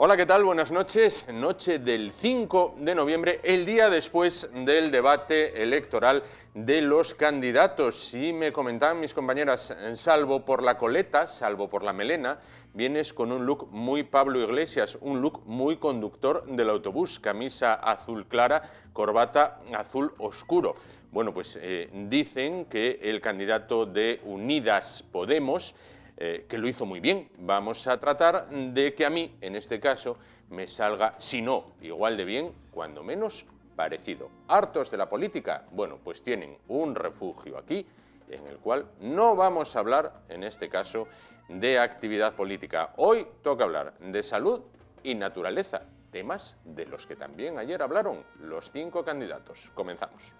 Hola, ¿qué tal? Buenas noches. Noche del 5 de noviembre, el día después del debate electoral de los candidatos. Y me comentaban mis compañeras, salvo por la coleta, salvo por la melena, vienes con un look muy Pablo Iglesias, un look muy conductor del autobús, camisa azul clara, corbata azul oscuro. Bueno, pues dicen que el candidato de Unidas Podemos, que lo hizo muy bien. Vamos a tratar de que a mí, en este caso, me salga, si no, igual de bien, cuando menos parecido. ¿Hartos de la política? Bueno, pues tienen un refugio aquí, en el cual no vamos a hablar, en este caso, de actividad política. Hoy toca hablar de salud y naturaleza, temas de los que también ayer hablaron los 5 candidatos. Comenzamos.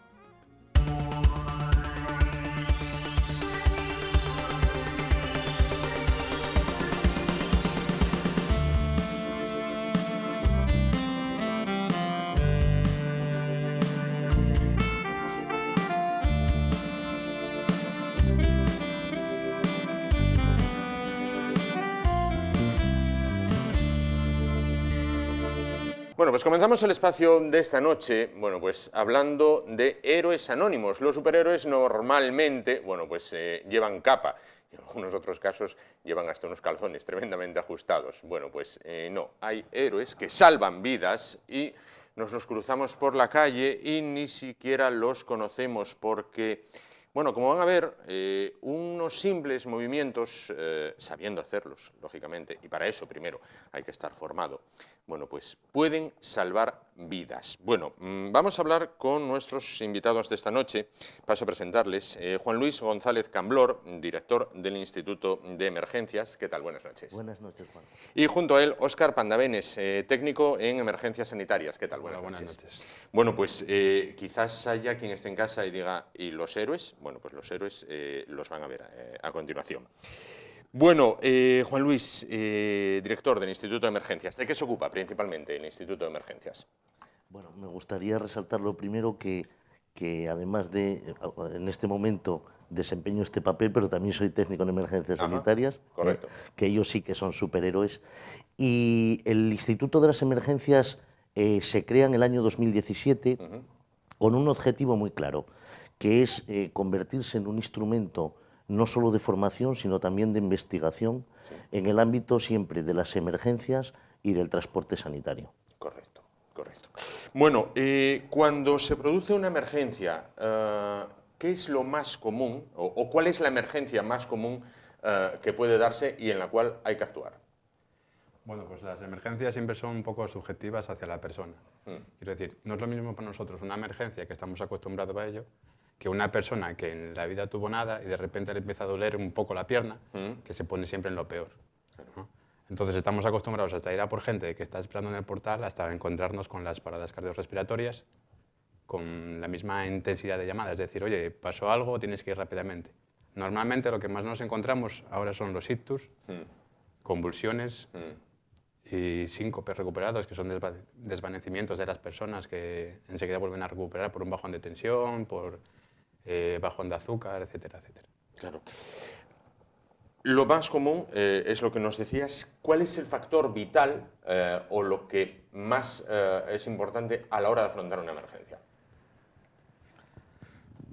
Bueno, pues comenzamos el espacio de esta noche, bueno, pues hablando de héroes anónimos. Los superhéroes normalmente, bueno, pues llevan capa, y en algunos otros casos llevan hasta unos calzones tremendamente ajustados. Bueno, pues no, hay héroes que salvan vidas y nos los cruzamos por la calle y ni siquiera los conocemos porque, bueno, como van a ver, unos simples movimientos, sabiendo hacerlos, lógicamente, y para eso primero hay que estar formado, bueno, pues pueden salvar vidas. Bueno, vamos a hablar con nuestros invitados de esta noche. Paso a presentarles. Juan Luis González Camblor, director del Instituto de Emergencias. ¿Qué tal? Buenas noches. Buenas noches, Juan. Y junto a él, Óscar Pandavenes, técnico en emergencias sanitarias. ¿Qué tal? Buenas noches. Bueno, pues quizás haya quien esté en casa y diga, ¿y los héroes? Bueno, pues los héroes los van a ver a continuación. Bueno, Juan Luis, director del Instituto de Emergencias. ¿De qué se ocupa principalmente el Instituto de Emergencias? Bueno, me gustaría resaltar lo primero que además de, en este momento, desempeño este papel, pero también soy técnico en emergencias sanitarias. Correcto. Que ellos sí que son superhéroes. Y el Instituto de las Emergencias se crea en el año 2017 con un objetivo muy claro, que es convertirse en un instrumento no solo de formación, sino también de investigación en el ámbito siempre de las emergencias y del transporte sanitario. Correcto, correcto. Bueno, cuando se produce una emergencia, ¿qué es lo más común o cuál es la emergencia más común que puede darse y en la cual hay que actuar? Bueno, pues las emergencias siempre son un poco subjetivas hacia la persona. Quiero decir, no es lo mismo para nosotros una emergencia, que estamos acostumbrados a ello, que una persona que en la vida tuvo nada y de repente le empieza a doler un poco la pierna, que se pone siempre en lo peor, ¿no? Entonces estamos acostumbrados hasta ir a por gente que está esperando en el portal hasta encontrarnos con las paradas cardiorrespiratorias con la misma intensidad de llamada, es decir, oye, pasó algo, tienes que ir rápidamente. Normalmente lo que más nos encontramos ahora son los ictus, convulsiones y síncopes recuperados, que son desvanecimientos de las personas que enseguida vuelven a recuperar por un bajón de tensión, por bajón de azúcar, etcétera, etcétera. Claro. Lo más común es lo que nos decías. ¿Cuál es el factor vital o lo que más es importante a la hora de afrontar una emergencia?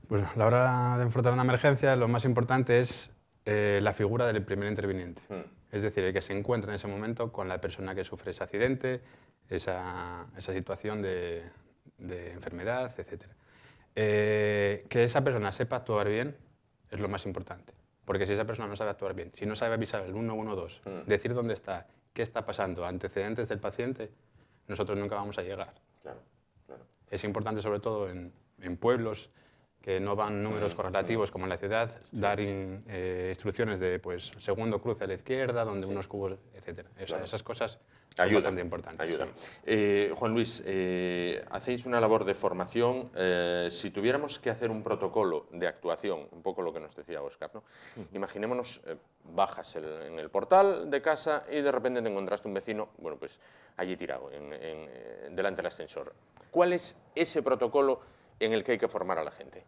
Pues a la hora de enfrentar una emergencia, lo más importante es la figura del primer interviniente. Es decir, el que se encuentra en ese momento con la persona que sufre ese accidente, esa situación de enfermedad, etcétera. Que esa persona sepa actuar bien es lo más importante. Porque si esa persona no sabe actuar bien, si no sabe avisar al 112, decir dónde está, qué está pasando, antecedentes del paciente, nosotros nunca vamos a llegar. Claro, claro. Es importante, sobre todo en pueblos que no van números correlativos como en la ciudad, dar instrucciones de pues, segundo cruce a la izquierda, donde unos cubos, etcétera. Esas cosas son bastante importantes. Ayudan. Sí. Juan Luis, hacéis una labor de formación. Si tuviéramos que hacer un protocolo de actuación, un poco lo que nos decía Óscar, ¿no? Imaginémonos, bajas en el portal de casa y de repente te encontraste un vecino, bueno, pues allí tirado, delante del ascensor. ¿Cuál es ese protocolo en el que hay que formar a la gente?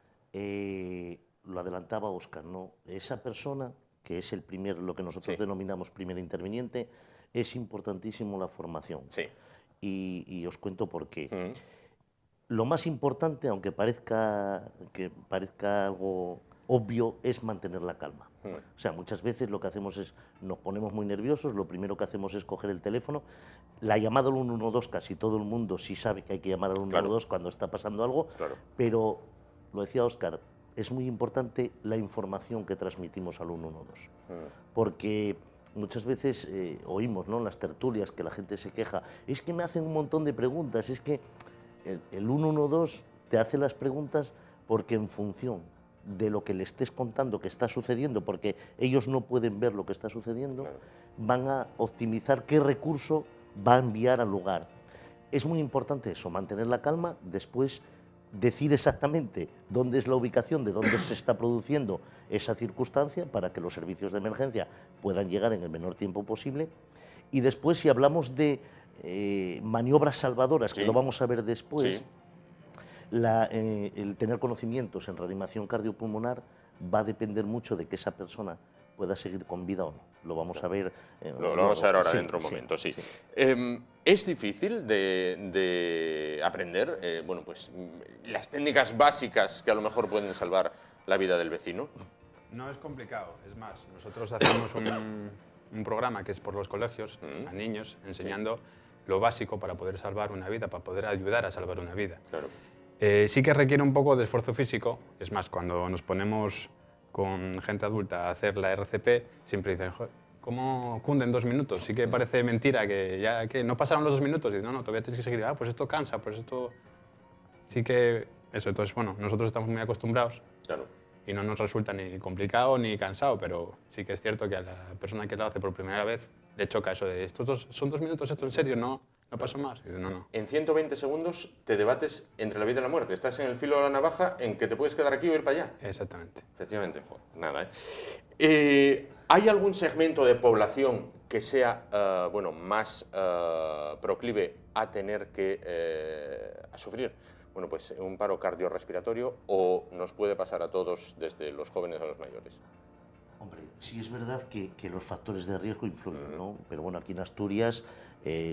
Lo adelantaba Óscar, ¿no? Esa persona, que es el primer, lo que nosotros denominamos primer interviniente, es importantísimo la formación. Sí. Y os cuento por qué. Lo más importante, aunque parezca algo obvio, es mantener la calma. O sea, muchas veces lo que hacemos es, nos ponemos muy nerviosos, lo primero que hacemos es coger el teléfono. La llamada al 112, casi todo el mundo sí sabe que hay que llamar al 112 cuando está pasando algo, pero, lo decía Óscar, es muy importante la información que transmitimos al 112. Porque muchas veces oímos, ¿no?, en las tertulias que la gente se queja, es que me hacen un montón de preguntas, es que el 112 te hace las preguntas porque en función de lo que le estés contando que está sucediendo, porque ellos no pueden ver lo que está sucediendo, van a optimizar qué recurso va a enviar al lugar. Es muy importante eso, mantener la calma, después decir exactamente dónde es la ubicación, de dónde se está produciendo esa circunstancia para que los servicios de emergencia puedan llegar en el menor tiempo posible. Y después, si hablamos de maniobras salvadoras, que lo vamos a ver después, el tener conocimientos en reanimación cardiopulmonar va a depender mucho de que esa persona pueda seguir con vida o no. Lo vamos a ver. Lo vamos a ver ahora dentro de un momento, sí. ¿Es difícil de aprender bueno, pues, las técnicas básicas que a lo mejor pueden salvar la vida del vecino? No es complicado, es más, nosotros hacemos un programa que es por los colegios, a niños, enseñando lo básico para poder salvar una vida, para poder ayudar a salvar una vida. Claro. Sí que requiere un poco de esfuerzo físico, es más, cuando nos ponemos con gente adulta a hacer la RCP, siempre dicen, ¿cómo cunden 2 minutos? Sí que parece mentira que ya que no pasaron los 2 minutos, y no, todavía tienes que seguir, pues esto cansa, pues esto... Sí que eso, entonces, bueno, nosotros estamos muy acostumbrados y no nos resulta ni complicado ni cansado, pero sí que es cierto que a la persona que lo hace por primera vez le choca eso de, son 2 minutos, esto en serio, no paso más. Y dice, no. En 120 segundos te debates entre la vida y la muerte. Estás en el filo de la navaja en que te puedes quedar aquí o ir para allá. Exactamente. Efectivamente. Joder, nada, ¿hay algún segmento de población que sea bueno, más proclive a tener que a sufrir bueno, pues, un paro cardiorrespiratorio, o nos puede pasar a todos, desde los jóvenes a los mayores? Hombre, sí es verdad que los factores de riesgo influyen, ¿no? Pero bueno, aquí en Asturias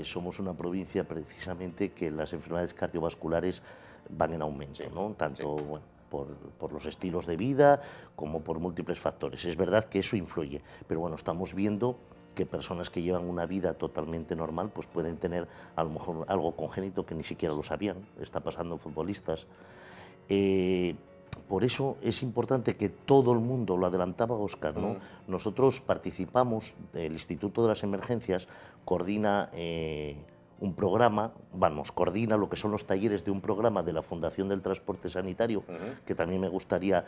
somos una provincia precisamente que las enfermedades cardiovasculares van en aumento, ¿no? Tanto bueno, por los estilos de vida como por múltiples factores. Es verdad que eso influye, pero bueno, estamos viendo que personas que llevan una vida totalmente normal pues pueden tener a lo mejor algo congénito que ni siquiera lo sabían. Está pasando en futbolistas. Por eso es importante que todo el mundo, lo adelantaba Óscar, ¿no? Nosotros participamos, el Instituto de las Emergencias coordina un programa, coordina lo que son los talleres de un programa de la Fundación del Transporte Sanitario, que también me gustaría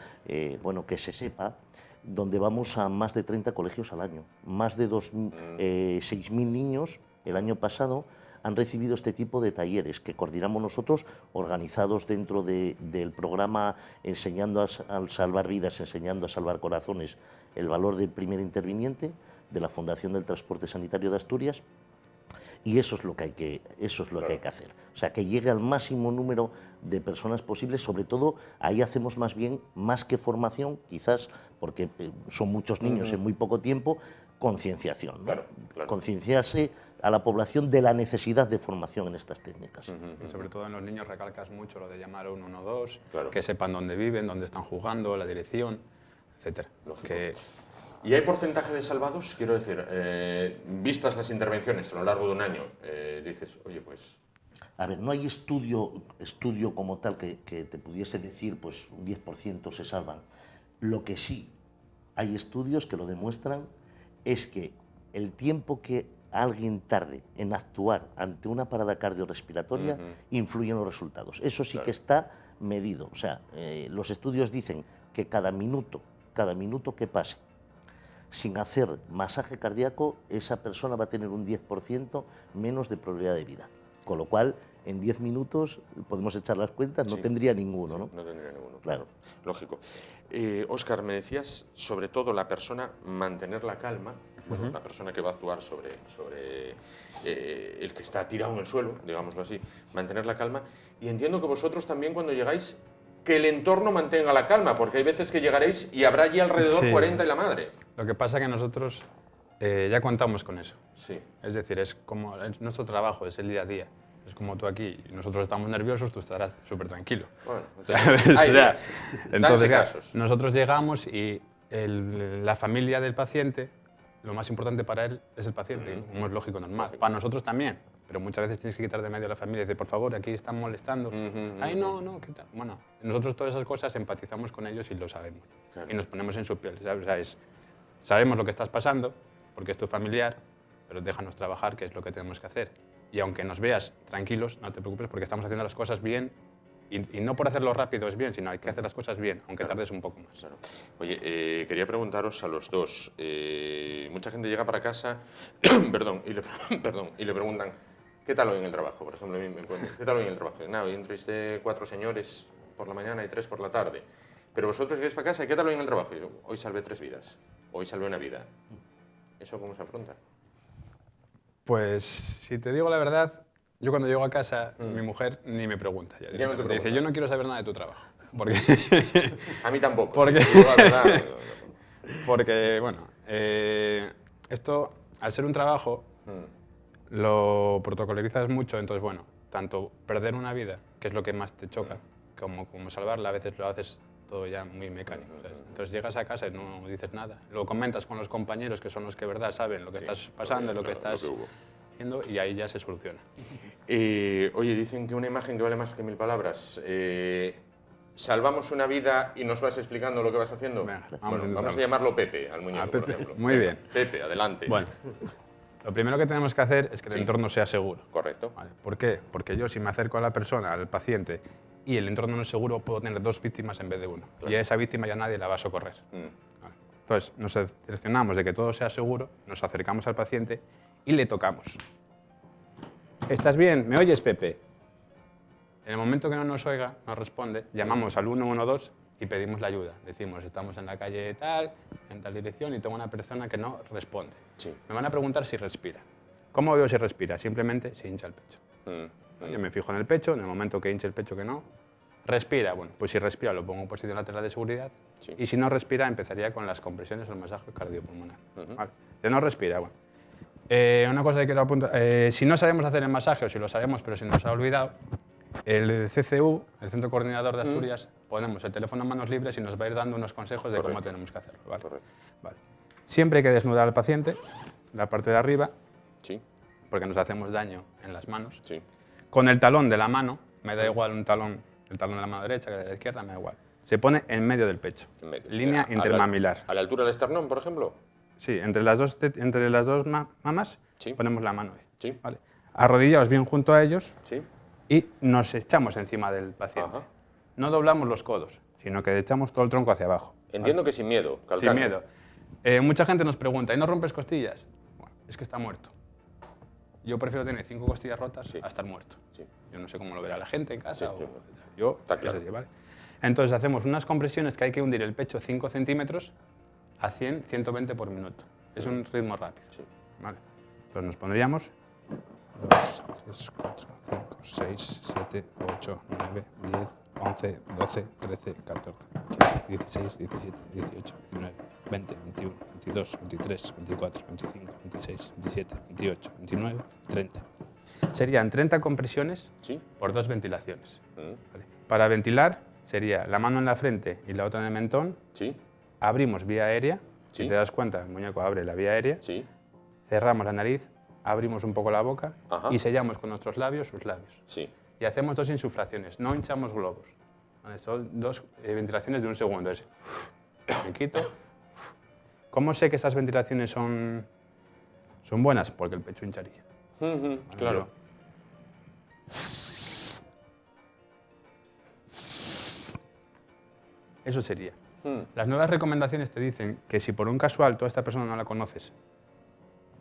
bueno, que se sepa, donde vamos a más de 30 colegios al año. Más de 6.000 niños el año pasado han recibido este tipo de talleres que coordinamos nosotros, organizados dentro del programa Enseñando a salvar vidas, enseñando a salvar corazones, el valor del primer interviniente, de la Fundación del Transporte Sanitario de Asturias. Y eso es lo que hay que hacer. O sea, que llegue al máximo número de personas posibles. Sobre todo, ahí hacemos más que formación, quizás, porque son muchos niños en muy poco tiempo, concienciación, ¿no? Concienciarse a la población de la necesidad de formación en estas técnicas. Y sobre todo en los niños recalcas mucho lo de llamar a 112, que sepan dónde viven, dónde están jugando, la dirección, etc. ¿Y hay porcentaje de salvados? Quiero decir, vistas las intervenciones a lo largo de un año, dices, oye, pues... A ver, no hay estudio como tal que te pudiese decir, pues un 10% se salvan. Lo que sí hay estudios que lo demuestran es que el tiempo que alguien tarde en actuar ante una parada cardiorrespiratoria influye en los resultados. Eso sí que está medido. O sea, los estudios dicen que cada minuto que pase sin hacer masaje cardíaco, esa persona va a tener un 10% menos de probabilidad de vida. Con lo cual, en 10 minutos, podemos echar las cuentas, no tendría ninguno, ¿no? No tendría ninguno, claro. Lógico. Óscar, me decías, sobre todo la persona, mantener la calma, bueno, la persona que va a actuar sobre el que está tirado en el suelo, digámoslo así, mantener la calma. Y entiendo que vosotros también, cuando llegáis, que el entorno mantenga la calma, porque hay veces que llegaréis y habrá allí alrededor 40 y la madre. Lo que pasa es que nosotros ya contamos con eso. Sí. Es decir, es nuestro trabajo, es el día a día. Es como tú aquí, nosotros estamos nerviosos, tú estarás súper tranquilo. Bueno, ¿Sabes? hay días. Entonces, Danse claro, casos. nosotros llegamos y la familia del paciente, lo más importante para él es el paciente, como es lógico, normal. Para nosotros también, pero muchas veces tienes que quitar de medio a la familia y decir, por favor, aquí están molestando. Ay, no, ¿qué tal? Bueno, nosotros todas esas cosas empatizamos con ellos y lo sabemos. Claro. Y nos ponemos en su piel, ¿sabes? O sea, sabemos lo que estás pasando, porque es tu familiar, pero déjanos trabajar, que es lo que tenemos que hacer. Y aunque nos veas tranquilos, no te preocupes, porque estamos haciendo las cosas bien. Y no por hacerlo rápido es bien, sino hay que hacer las cosas bien, aunque tardes un poco más. Claro. Oye, quería preguntaros a los dos. Mucha gente llega para casa perdón, y le preguntan, ¿qué tal hoy en el trabajo? Por ejemplo, a mí me preguntan, ¿qué tal hoy en el trabajo? Nada, hoy entrevisté 4 señores por la mañana y 3 por la tarde. Pero vosotros llegáis para casa, ¿y qué tal hoy en el trabajo? Y yo, hoy salvé 3 vidas, hoy salvé una vida. ¿Eso cómo se afronta? Pues, si te digo la verdad, yo cuando llego a casa, mi mujer ni me pregunta. Ya no te directamente. pregunta. Dice, yo no quiero saber nada de tu trabajo. Porque, A mí tampoco. Porque- si te digo la verdad, porque bueno, esto, al ser un trabajo, lo protocolarizas mucho, entonces, bueno, tanto perder una vida, que es lo que más te choca, como salvarla, a veces lo haces todo ya muy mecánico. ¿Sabes? Entonces llegas a casa y no dices nada. Lo comentas con los compañeros, que son los que de verdad saben lo que estás pasando, lo que estás haciendo, y ahí ya se soluciona. Oye, dicen que una imagen que vale más que 1000 palabras. ¿Salvamos una vida y nos vas explicando lo que vas haciendo? Venga, Vamos a llamarlo Pepe, al muñeco, por Pepe, ejemplo. muy bien. Pepe, adelante. Bueno, lo primero que tenemos que hacer es que el entorno sea seguro. Correcto. ¿Vale? ¿Por qué? Porque yo, si me acerco a la persona, al paciente, y el entorno no es seguro, puedo tener 2 víctimas en vez de 1. Claro. Y a esa víctima ya nadie la va a socorrer. Vale. Entonces, nos cercioramos de que todo sea seguro, nos acercamos al paciente y le tocamos. ¿Estás bien? ¿Me oyes, Pepe? En el momento que no nos oiga, nos responde, llamamos al 112 y pedimos la ayuda. Decimos, estamos en la calle tal, en tal dirección, y tengo una persona que no responde. Sí. Me van a preguntar si respira. ¿Cómo veo si respira? Simplemente si hincha el pecho. Yo me fijo en el pecho, en el momento que hinche el pecho que no. ¿Respira? Bueno, pues si respira lo pongo en posición lateral de seguridad. Sí. Y si no respira, empezaría con las compresiones o el masaje cardiopulmonar. ¿Vale? Si no respira, bueno. Una cosa que quiero apuntar, si no sabemos hacer el masaje, o si lo sabemos pero se nos ha olvidado, el CCU, el Centro Coordinador de Asturias, ponemos el teléfono en manos libres y nos va a ir dando unos consejos de cómo tenemos que hacerlo. ¿Vale? Correcto. Vale. Siempre hay que desnudar al paciente, la parte de arriba, Sí, porque nos hacemos daño en las manos. sí. Con el talón de la mano, me da igual el talón de la mano derecha que de la izquierda, me da igual. Se pone en medio del pecho, En medio. línea intermamilar. ¿A la altura del esternón, por ejemplo? Sí, entre las dos mamas Sí. ponemos la mano ahí. Sí. ¿Vale? Arrodillados bien junto a ellos Sí. y nos echamos encima del paciente. Ajá. No doblamos los codos, sino que echamos todo el tronco hacia abajo. Entiendo que sin miedo, calcando. Sin miedo. Mucha gente nos pregunta, ¿y no rompes costillas? Bueno, es que está muerto. Yo prefiero tener 5 costillas rotas a estar muerto. Sí. Yo no sé cómo lo verá la gente en casa. Sí, Yo, Está claro. qué sé yo, ¿vale? Entonces hacemos unas compresiones que hay que hundir el pecho 5 centímetros a 100, 120 por minuto. Es un ritmo rápido. Sí. ¿Vale? Entonces nos pondríamos 2, 3, 4, 5, 6, 7, 8, 9, 10, 11, 12, 13, 14, 15, 16, 17, 18, 19, 20, 21, 22, 23, 24, 25, 26, 27, 28, 29, 30. Serían 30 compresiones Sí. por 2 ventilaciones. Mm. ¿Vale? Para ventilar sería la mano en la frente y la otra en el mentón. Sí. Abrimos vía aérea. Sí. Si te das cuenta, el muñeco abre la vía aérea. Sí. Cerramos la nariz, abrimos un poco la boca Ajá. y sellamos con nuestros labios sus labios. Sí. Y hacemos 2 insuflaciones, no hinchamos globos. ¿Vale? Son 2 ventilaciones de 1 segundo. Es, me quito. ¿Cómo sé que esas ventilaciones son buenas? Porque el pecho hincharía. ¿Vale? Claro. Eso sería. Las nuevas recomendaciones te dicen que si por un casual toda esta persona no la conoces,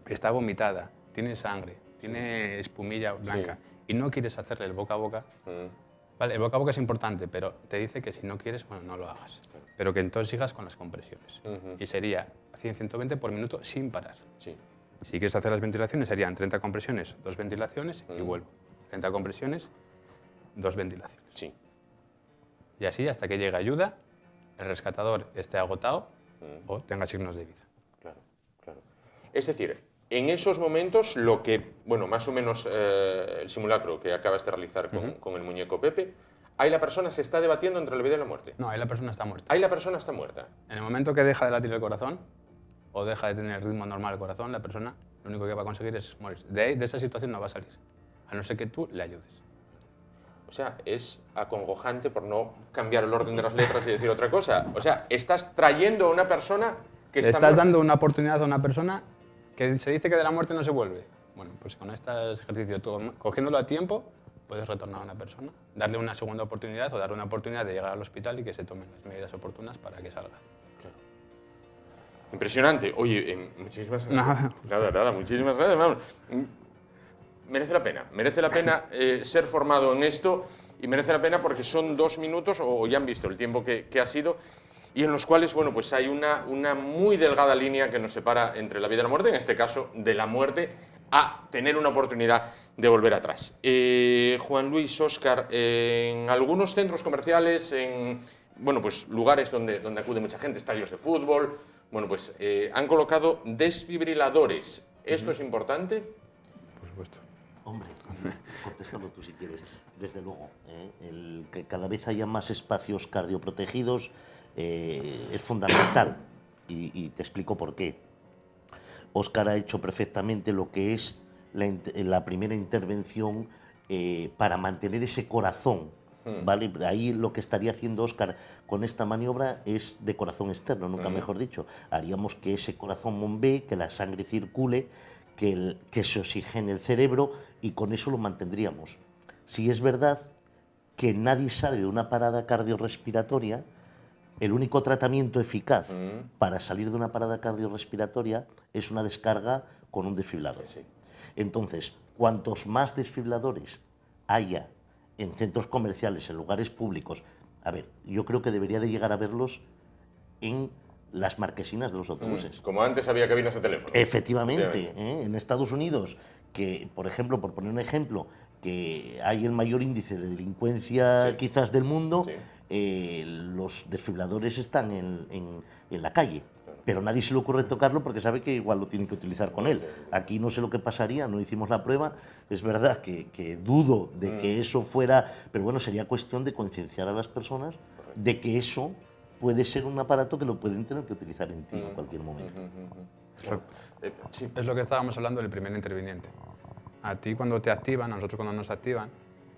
está vomitada, tiene sangre, tiene espumilla blanca y no quieres hacerle el boca a boca, vale, el boca a boca es importante, pero te dice que si no quieres, bueno, no lo hagas. Pero que entonces sigas con las compresiones. Y sería 100-120 por minuto sin parar. Sí. Si quieres hacer las ventilaciones, serían 30 compresiones, 2 ventilaciones y vuelvo. 30 compresiones, 2 ventilaciones. Sí. Y así hasta que llegue ayuda, el rescatador esté agotado o tenga signos de vida. Claro, claro. Es decir, en esos momentos lo que, bueno, más o menos el simulacro que acabas de realizar con el muñeco Pepe, ahí la persona se está debatiendo entre la vida y la muerte. No, ahí la persona está muerta. Ahí la persona está muerta. En el momento que deja de latir el corazón o deja de tener el ritmo normal el corazón, la persona lo único que va a conseguir es morir. De esa situación no va a salir, a no ser que tú le ayudes. O sea, es acongojante, por no cambiar el orden de las letras y decir otra cosa. O sea, estás trayendo a una persona que Le está estás muerta. dando una oportunidad a una persona que se dice que de la muerte no se vuelve. Bueno, pues con este ejercicio, tú, cogiéndolo a tiempo, puedes retornar a una persona, darle una segunda oportunidad o darle una oportunidad de llegar al hospital y que se tomen las medidas oportunas para que salga. Impresionante. Oye, muchísimas gracias. Nada, muchísimas gracias. Vamos. Merece la pena ser formado en esto y merece la pena porque son 2 minutos, o ya han visto el tiempo que ha sido, y en los cuales, bueno, pues hay una muy delgada línea que nos separa entre la vida y la muerte, en este caso de la muerte a tener una oportunidad de volver atrás. Juan Luis, Óscar, en algunos centros comerciales, en bueno, pues lugares donde acude mucha gente, estadios de fútbol, bueno, pues han colocado desfibriladores. ¿Esto es importante? Por supuesto. Hombre, contestando tú si quieres. Desde luego, el que cada vez haya más espacios cardioprotegidos es fundamental y te explico por qué. Óscar ha hecho perfectamente lo que es la primera intervención para mantener ese corazón, ¿vale? Ahí lo que estaría haciendo Óscar con esta maniobra es de corazón externo, nunca mejor dicho. Haríamos que ese corazón bombee, que la sangre circule, que se oxigene el cerebro y con eso lo mantendríamos. Si es verdad que nadie sale de una parada cardiorrespiratoria, el único tratamiento eficaz para salir de una parada cardiorrespiratoria es una descarga con un desfibrilador. Sí. Entonces, cuantos más desfibriladores haya en centros comerciales, en lugares públicos, a ver, yo creo que debería de llegar a verlos en las marquesinas de los autobuses. Como antes había cabinas de teléfono. Efectivamente, en Estados Unidos, que, por ejemplo, por poner un ejemplo, que hay el mayor índice de delincuencia quizás del mundo, los desfibriladores están en la calle, pero nadie se le ocurre tocarlo porque sabe que igual lo tienen que utilizar con él. Aquí no sé lo que pasaría, no hicimos la prueba, es verdad que dudo de que eso fuera, pero bueno, sería cuestión de concienciar a las personas de que eso puede ser un aparato que lo pueden tener que utilizar en ti en cualquier momento. Sí. Es lo que estábamos hablando del primer interviniente. A ti cuando te activan, a nosotros cuando nos activan,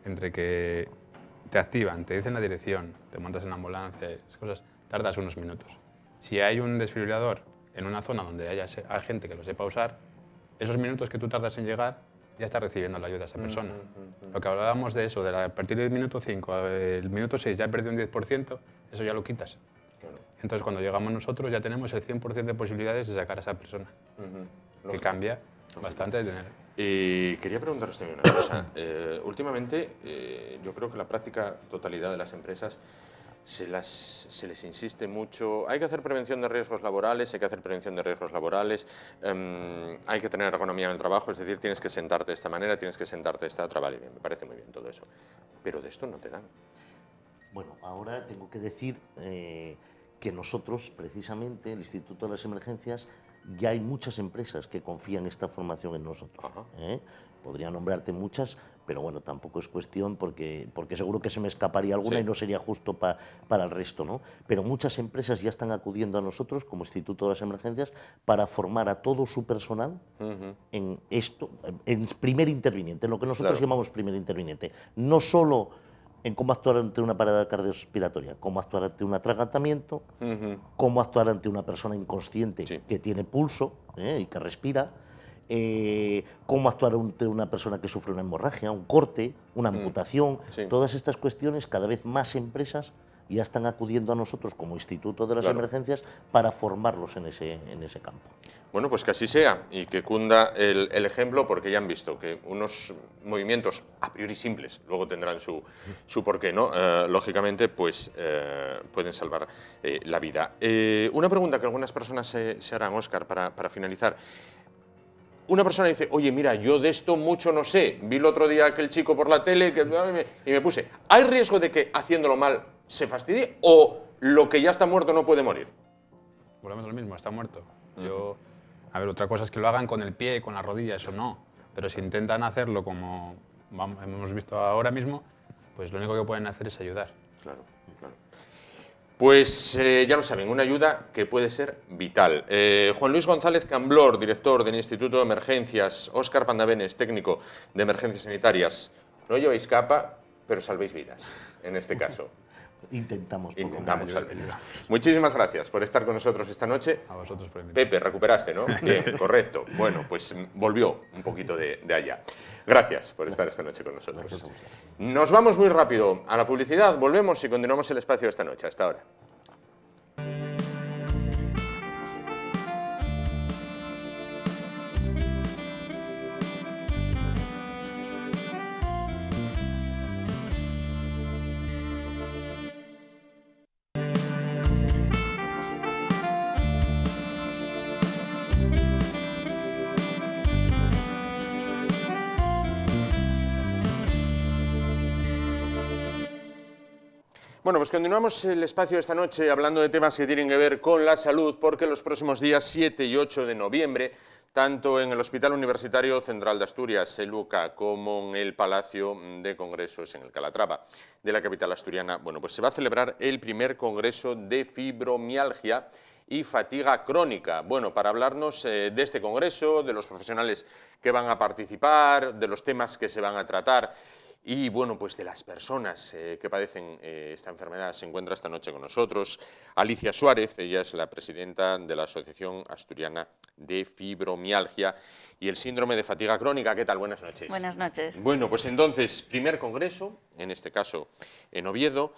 entre que te activan, te dicen la dirección, te montas en la ambulancia, esas cosas, tardas unos minutos. Si hay un desfibrilador en una zona donde haya gente que lo sepa usar, esos minutos que tú tardas en llegar, ya está recibiendo la ayuda a esa persona. Lo que hablábamos de eso, a partir del minuto 5 al minuto 6 ya he perdido un 10%, eso ya lo quitas. Entonces cuando llegamos nosotros ya tenemos el 100% de posibilidades de sacar a esa persona, que cambia bastante de tener. Y quería preguntaros también una cosa. Últimamente, yo creo que la práctica totalidad de las empresas se les insiste mucho. Hay que hacer prevención de riesgos laborales, hay que tener ergonomía en el trabajo, es decir, tienes que sentarte de esta manera, tienes que sentarte de esta otra. Vale, bien, me parece muy bien todo eso. Pero de esto no te dan. Bueno, ahora tengo que decir que nosotros, precisamente, el Instituto de las Emergencias, ya hay muchas empresas que confían esta formación en nosotros. Podría nombrarte muchas, pero bueno, tampoco es cuestión porque seguro que se me escaparía alguna y no sería justo para el resto, ¿no? Pero muchas empresas ya están acudiendo a nosotros como Instituto de las Emergencias para formar a todo su personal en esto, en primer interviniente, en lo que nosotros llamamos primer interviniente. No solo en cómo actuar ante una parada cardiorrespiratoria, cómo actuar ante un atragantamiento, cómo actuar ante una persona inconsciente que tiene pulso y que respira, cómo actuar ante una persona que sufre una hemorragia, un corte, una amputación. Todas estas cuestiones, cada vez más empresas ya están acudiendo a nosotros como Instituto de las Emergencias para formarlos en ese campo. Bueno, pues que así sea y que cunda el ejemplo, porque ya han visto que unos movimientos a priori simples luego tendrán su porqué, ¿no? Lógicamente, pues pueden salvar la vida. Una pregunta que algunas personas se harán, Óscar, para finalizar. Una persona dice, oye, mira, yo de esto mucho no sé, vi el otro día aquel chico por la tele y me puse, ¿hay riesgo de que haciéndolo mal se fastidie o lo que ya está muerto no puede morir? Volvemos a lo mismo, está muerto. Yo A ver, otra cosa es que lo hagan con el pie, con la rodilla, eso no. Pero si intentan hacerlo como hemos visto ahora mismo, pues lo único que pueden hacer es ayudar. Claro, claro. Pues ya lo saben, una ayuda que puede ser vital. Juan Luis González Camblor, director del Instituto de Emergencias, Óscar Pandavenes, técnico de Emergencias Sanitarias. No lleváis capa, pero salvéis vidas, en este caso. Intentamos. Intentamos salvar vidas. Muchísimas gracias por estar con nosotros esta noche. A vosotros por invitarme. Pepe, recuperaste, ¿no? Bien, correcto. Bueno, pues volvió un poquito de allá. Gracias por estar esta noche con nosotros. Nos vamos muy rápido a la publicidad, volvemos y continuamos el espacio esta noche. Hasta ahora. Bueno, pues continuamos el espacio esta noche hablando de temas que tienen que ver con la salud, porque los próximos días 7 y 8 de noviembre, tanto en el Hospital Universitario Central de Asturias, el UCA, como en el Palacio de Congresos, en el Calatrava de la capital asturiana, bueno, pues se va a celebrar el primer congreso de fibromialgia y fatiga crónica. Bueno, para hablarnos de este congreso, de los profesionales que van a participar, de los temas que se van a tratar, y bueno, pues de las personas que padecen esta enfermedad, se encuentra esta noche con nosotros Alicia Suárez. Ella es la presidenta de la Asociación Asturiana de Fibromialgia y el Síndrome de Fatiga Crónica. ¿Qué tal? Buenas noches. Buenas noches. Bueno, pues entonces, primer congreso, en este caso en Oviedo.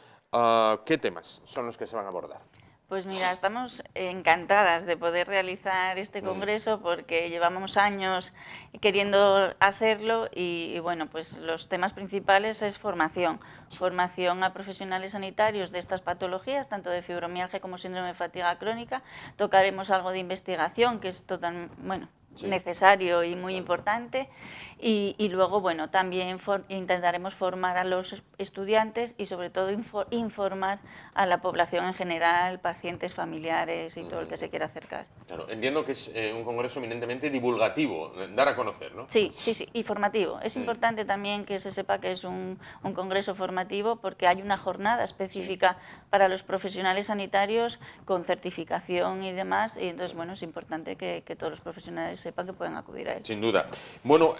¿Qué temas son los que se van a abordar? Pues mira, estamos encantadas de poder realizar este congreso porque llevamos años queriendo hacerlo y bueno, pues los temas principales es formación a profesionales sanitarios de estas patologías, tanto de fibromialgia como síndrome de fatiga crónica. Tocaremos algo de investigación, que es necesario y muy importante, y luego, bueno, también intentaremos formar a los estudiantes y sobre todo informar a la población en general, pacientes, familiares y todo el que se quiera acercar. Claro, entiendo que es un congreso eminentemente divulgativo, dar a conocer, ¿no? Sí, y formativo. Es importante también que se sepa que es un congreso formativo porque hay una jornada específica para los profesionales sanitarios con certificación y demás, y entonces, bueno, es importante que todos los profesionales sepan que pueden acudir a él. Sin duda. Bueno,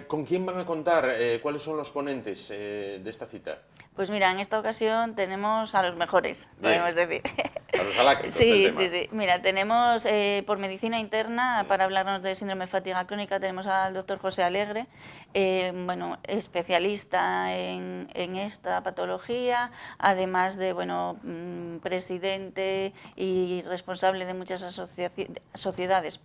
¿con quién van a contar? ¿Cuáles son los ponentes de esta cita? Pues mira, en esta ocasión tenemos a los mejores, podemos decir. A los galácticos. Sí. Mira, tenemos por medicina interna, para hablarnos de síndrome de fatiga crónica, tenemos al doctor José Alegre, especialista en esta patología, además de, presidente y responsable de muchas sociedades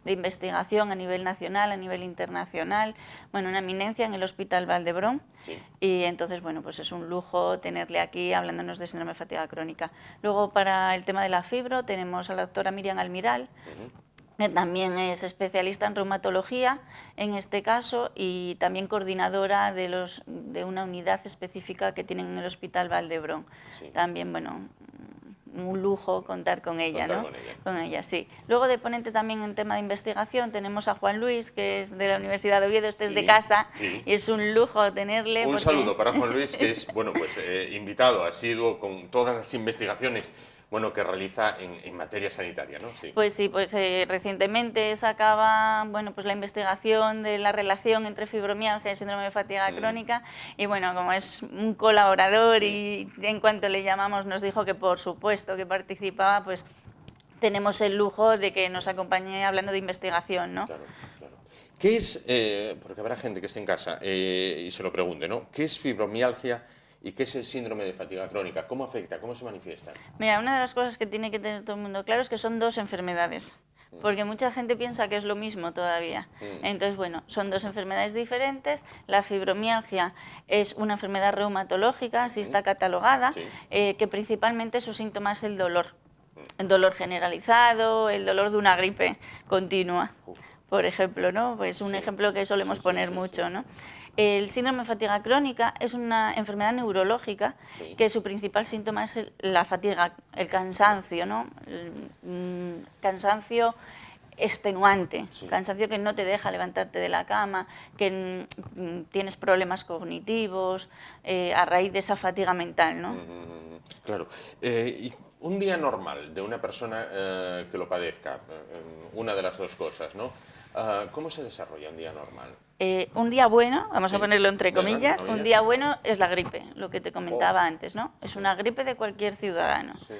de investigación a nivel nacional, a nivel internacional, una eminencia en el Hospital Valdebrón. Sí. Y entonces, pues es un lujo tenerle aquí hablándonos de síndrome de fatiga crónica. Luego, para el tema de la fibro, tenemos a la doctora Miriam Almiral, que también es especialista en reumatología, en este caso, y también coordinadora de una unidad específica que tienen en el Hospital Valdebrón. Sí. También, un lujo contar con ella, ¿no? Con ella, sí. Luego, de ponente también en tema de investigación, tenemos a Juan Luis, que es de la Universidad de Oviedo, es de casa, y es un lujo tenerle. Un saludo para Juan Luis, que es, invitado, asiduo con todas las investigaciones que realiza en materia sanitaria, ¿no? Sí. Pues sí, recientemente sacaba, la investigación de la relación entre fibromialgia y síndrome de fatiga crónica, y como es un colaborador y en cuanto le llamamos nos dijo que por supuesto que participaba, pues tenemos el lujo de que nos acompañe hablando de investigación, ¿no? Claro. ¿Qué es, porque habrá gente que esté en casa y se lo pregunte, ¿no? ¿Qué es fibromialgia? ¿Y qué es el síndrome de fatiga crónica? ¿Cómo afecta? ¿Cómo se manifiesta? Mira, una de las cosas que tiene que tener todo el mundo claro es que son dos enfermedades, porque mucha gente piensa que es lo mismo todavía. Entonces, son dos enfermedades diferentes. La fibromialgia es una enfermedad reumatológica, así está catalogada, que principalmente su síntoma es el dolor generalizado, el dolor de una gripe continua, por ejemplo, ¿no? Pues un ejemplo que solemos poner mucho, ¿no? El síndrome de fatiga crónica es una enfermedad neurológica que su principal síntoma es la fatiga, el cansancio, ¿no? El cansancio extenuante, Sí. cansancio que no te deja levantarte de la cama, que tienes problemas cognitivos a raíz de esa fatiga mental, ¿no? Claro. Y un día normal de una persona que lo padezca, una de las dos cosas, ¿no? ¿Cómo se desarrolla un día normal? Un día bueno, vamos Sí. a ponerlo entre Venga, comillas, comillas. un día bueno es la gripe, lo que te comentaba antes, ¿no? Es una gripe de cualquier ciudadano. Sí.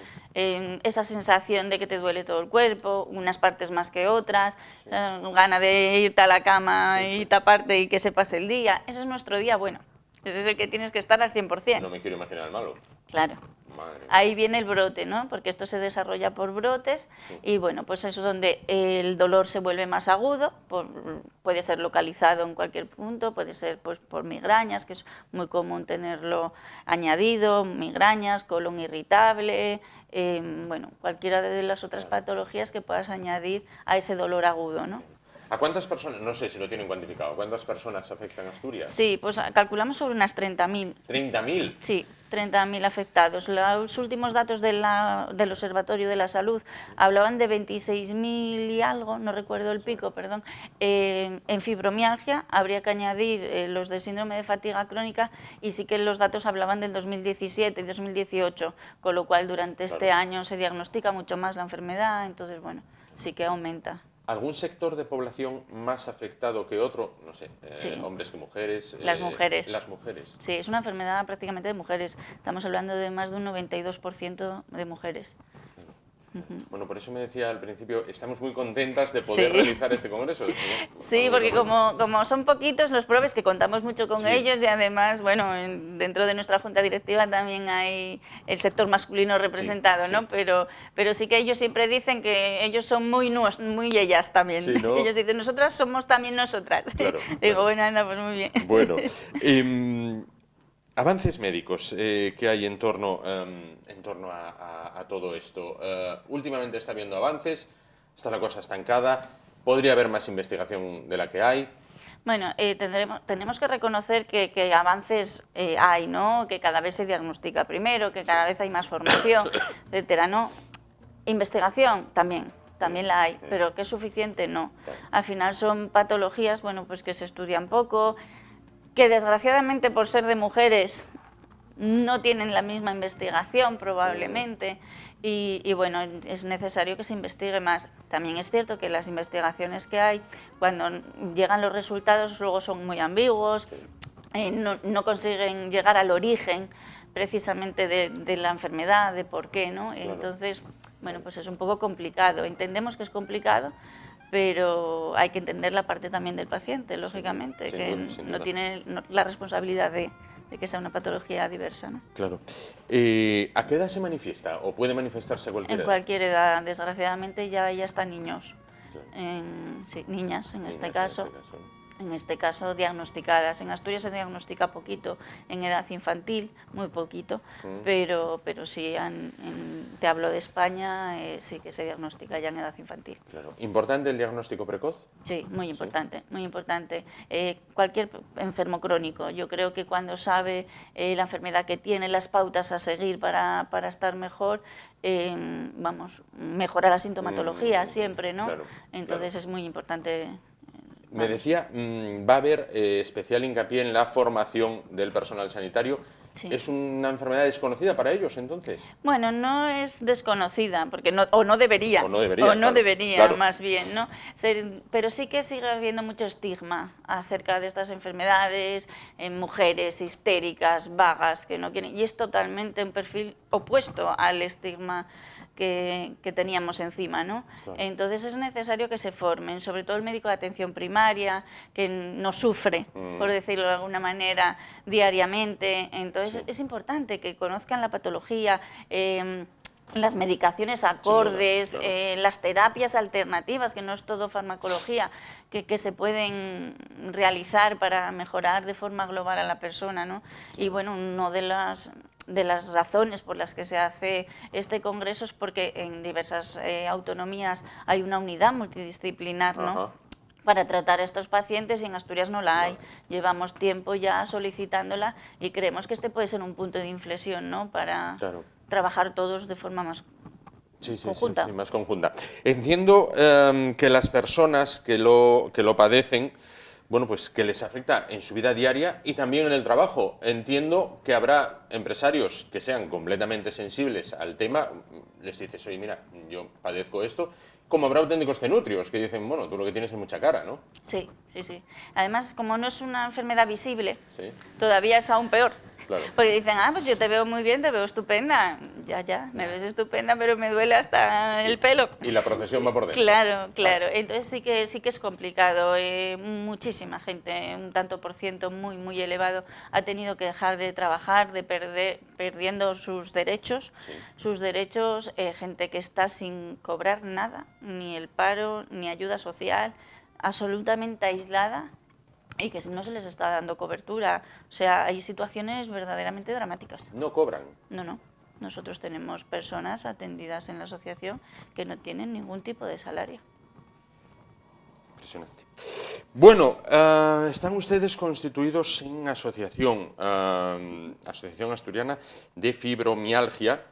Esa sensación de que te duele todo el cuerpo, unas partes más que otras, gana de irte a la cama y taparte y que se pase el día, ese es nuestro día bueno. Ese es el que tienes que estar al 100%. No me quiero imaginar el malo. Claro. Madre mía. Ahí viene el brote, ¿no? Porque esto se desarrolla por brotes y bueno, pues eso es donde el dolor se vuelve más agudo, puede ser localizado en cualquier punto, puede ser pues por migrañas, que es muy común tenerlo añadido, migrañas, colon irritable, bueno, cualquiera de las otras patologías que puedas añadir a ese dolor agudo, ¿no? ¿A cuántas personas, no sé si lo tienen cuantificado, ¿a cuántas personas afectan Asturias? Sí, pues calculamos sobre unas 30.000. ¿30.000? Sí, 30.000 afectados. Los últimos datos del Observatorio de la Salud hablaban de 26.000 y algo, no recuerdo el pico, perdón. En fibromialgia habría que añadir los de síndrome de fatiga crónica y sí que los datos hablaban del 2017 y 2018, con lo cual durante este año se diagnostica mucho más la enfermedad, entonces bueno, sí que aumenta. ¿Algún sector de población más afectado que otro? No sé, Sí. hombres que mujeres. Las mujeres. Las mujeres. Sí, es una enfermedad prácticamente de mujeres. Estamos hablando de más de un 92% de mujeres. Bueno, por eso me decía al principio, estamos muy contentas de poder Sí. realizar este congreso. Sí, porque como son poquitos los probes, que contamos mucho con Sí. ellos y además, bueno, dentro de nuestra junta directiva también hay el sector masculino representado, Sí, ¿no? sí. Pero sí que ellos siempre dicen que ellos son muy ellas también. Sí, ¿no? Ellos dicen, nosotras somos también nosotras. Claro, Digo, claro. bueno, anda, pues muy bien. Bueno, avances médicos que hay en torno a todo esto. Últimamente está habiendo avances, está la cosa estancada, podría haber más investigación de la que hay. Bueno, tenemos que reconocer que avances hay, ¿no? Que cada vez se diagnostica primero, que cada vez hay más formación, etcétera, ¿no? Investigación también la hay, pero que es suficiente, no. Al final son patologías, bueno, pues que se estudian poco, que desgraciadamente por ser de mujeres no tienen la misma investigación probablemente y bueno, es necesario que se investigue más. También es cierto que las investigaciones que hay, cuando llegan los resultados luego son muy ambiguos, no consiguen llegar al origen precisamente de la enfermedad, de por qué, ¿no? Claro. Entonces, bueno, pues es un poco complicado. Entendemos que es complicado, pero hay que entender la parte también del paciente, lógicamente, sin que duda, sin no duda. tiene la responsabilidad de que sea una patología diversa, ¿no? Claro. ¿A qué edad se manifiesta o puede manifestarse a cualquier En edad? cualquier edad, desgraciadamente, ya hasta niños, Claro. sí, niñas en Niñas, este caso. En este caso, diagnosticadas. En Asturias se diagnostica poquito, en edad infantil, muy poquito, pero sí, te hablo de España, sí que se diagnostica ya en edad infantil. Claro. ¿Importante el diagnóstico precoz? Sí, muy importante, muy importante. Cualquier enfermo crónico, yo creo que cuando sabe la enfermedad que tiene, las pautas a seguir para estar mejor, mejora la sintomatología siempre, ¿no? Claro, Entonces claro. es muy importante. Me decía, va a haber especial hincapié en la formación del personal sanitario. Sí. ¿Es una enfermedad desconocida para ellos, entonces? Bueno, no es desconocida, porque no debería. O no debería, claro, claro. Más bien, ¿no? Pero sí que sigue habiendo mucho estigma acerca de estas enfermedades en mujeres histéricas, vagas, que no quieren. Y es totalmente un perfil opuesto al estigma que teníamos encima, ¿no? Claro. Entonces es necesario que se formen, sobre todo el médico de atención primaria, que no sufre, por decirlo de alguna manera, diariamente. Entonces es importante que conozcan la patología, las medicaciones acordes, Sin duda, claro. las terapias alternativas, que no es todo farmacología, que se pueden realizar para mejorar de forma global a la persona, ¿no? Y bueno, una de las razones por las que se hace este congreso es porque en diversas autonomías hay una unidad multidisciplinar, ¿no? Ajá. Para tratar a estos pacientes y en Asturias no la hay. Llevamos tiempo ya solicitándola y creemos que este puede ser un punto de inflexión, ¿no? Para Claro. trabajar todos de forma más conjunta. Sí, más conjunta. Entiendo que las personas que lo padecen, bueno, pues que les afecta en su vida diaria y también en el trabajo. Entiendo que habrá empresarios que sean completamente sensibles al tema, les dices, oye, mira, yo padezco esto, como habrá auténticos cenutrios que dicen, bueno, tú lo que tienes es mucha cara, ¿no? Sí. Además, como no es una enfermedad visible, Sí. todavía es aún peor. Claro. Porque dicen, pues yo te veo muy bien, te veo estupenda. Ya, me ves estupenda, pero me duele hasta el pelo. Y la procesión va por dentro. Claro. Entonces sí que es complicado. Muchísima gente, un tanto por ciento muy elevado, ha tenido que dejar de trabajar, perdiendo sus derechos. Sí. Sus derechos, gente que está sin cobrar nada, ni el paro, ni ayuda social, absolutamente aislada, y que no se les está dando cobertura. O sea, hay situaciones verdaderamente dramáticas. No cobran. No. Nosotros tenemos personas atendidas en la asociación que no tienen ningún tipo de salario. Impresionante. Bueno, están ustedes constituidos en asociación, Asociación Asturiana de Fibromialgia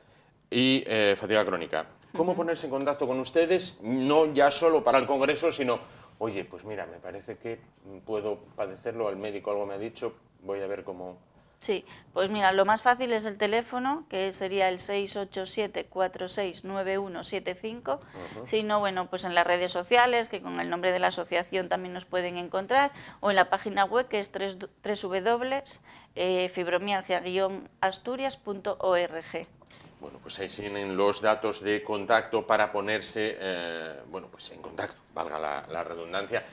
y Fatiga Crónica. ¿Cómo ponerse en contacto con ustedes? No ya solo para el congreso, sino, oye, pues mira, me parece que puedo padecerlo, el médico algo me ha dicho, voy a ver cómo... Sí, pues mira, lo más fácil es el teléfono, que sería el 687-469175. Si no, bueno, pues en las redes sociales, que con el nombre de la asociación también nos pueden encontrar, o en la página web, que es www.fibromialgia-asturias.org. Bueno, pues ahí tienen los datos de contacto para ponerse, bueno, pues en contacto, valga la redundancia,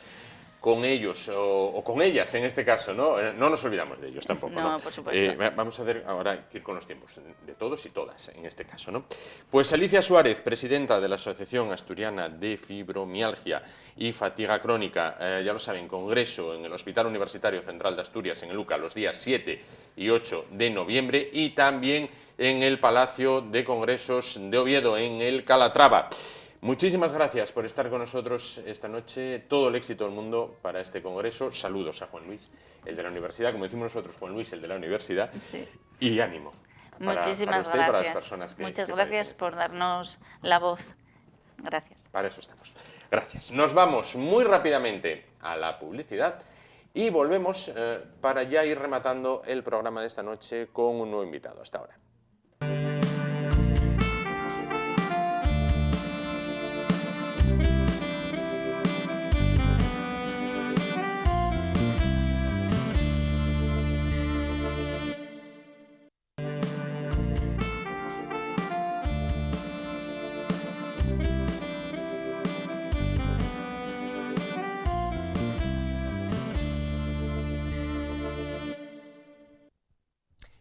con ellos o con ellas en este caso, ¿no? No nos olvidamos de ellos tampoco, ¿no? No, por supuesto. Vamos a hacer ahora que ir con los tiempos de todos y todas en este caso, ¿no? Pues Alicia Suárez, presidenta de la Asociación Asturiana de Fibromialgia y Fatiga Crónica, ya lo saben, congreso en el Hospital Universitario Central de Asturias en el UCA los días 7 y 8 de noviembre y también en el Palacio de Congresos de Oviedo, en el Calatrava. Muchísimas gracias por estar con nosotros esta noche. Todo el éxito del mundo para este congreso. Saludos a Juan Luis, el de la universidad, como decimos nosotros, Juan Luis, el de la universidad. Sí. Y ánimo. Muchísimas para usted y para las gracias. personas que Muchas que gracias padecen. por darnos la voz. Gracias. Para eso estamos. Gracias. Nos vamos muy rápidamente a la publicidad y volvemos para ya ir rematando el programa de esta noche con un nuevo invitado. Hasta ahora.